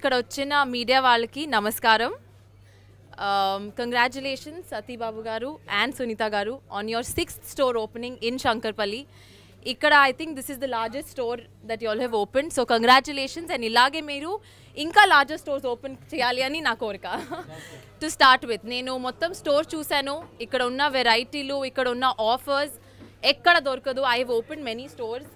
ఇక్కడ వచ్చిన మీడియా వాళ్ళకి నమస్కారం. Congratulations Sati Babu garu and Sunita garu on your 6th store opening in Shankarpalli. Ikkada I think this is the largest store that you all have opened, so congratulations, and ilage meeru inka larger stores open cheyali ani na korika. To start with, nenu mottam store chusanu, ikkada unna variety lu, ikkada unna offers ekkada dorkadu. I have opened many stores,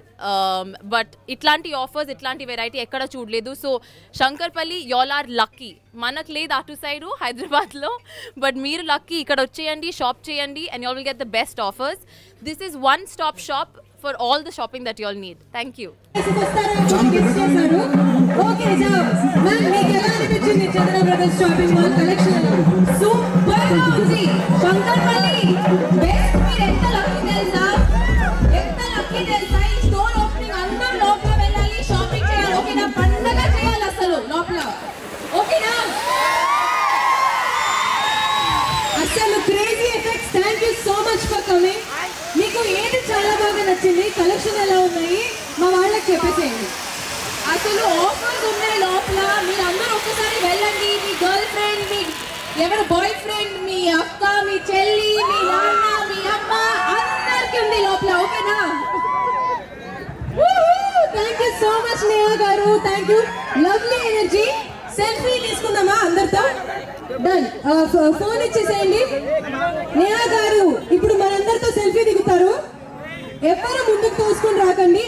but itlanti offers, itlanti variety ekkada chudledu. So Shankarpalli, y'all are lucky. Manak led atu side Hyderabad lo, but meer lucky. Ikkada vacheyandi, shop cheyandi, and y'all will get the best offers. This is one stop shop for all the shopping that you all need. Thank you. Okay, jao. Ma'am, meeku ela anipinchindi Chandra Brothers shopping mall collection? Super ga undi. Shankarpalli best. Meer enta lucky telsa? Enta lucky telsa? Ee store opening andam lopla vellali, shopping cheyali. Okay na, pandaga cheyali asalu lopla. Okay na? Asalu crazy effects. Thank you so much for coming. మీకు ఏది చాలా బాగా నచ్చింది, collection ఎలా ఉన్నాయి, మా వాళ్ళకి చెప్పేసేయండి. అసలు ఆఫర్స్ ఉన్నాయి లోపల. మీరు అందరూ ఒక్కసారి వెళ్ళండి. మీ గర్ల్ ఫ్రెండ్, మీ ఎవరు బాయ్ ఫ్రెండ్, మీ అక్క, మీ చెల్లి, మీ నాన్న, మీ అమ్మ, అందరికి ఉంది లోపల. ఓకేనా? Thank you so much Neha గారు. Thank you. Lovely energy. Selfie తీసుకుందామా అందరితో? డన్. ఫోన్ ఇచ్చేసేయండి. నేహా గారు ఇప్పుడు మనందరితో సెల్ఫీ దిగుతారు. ఎవరు ముందుకు తోసుకొని రాకండి.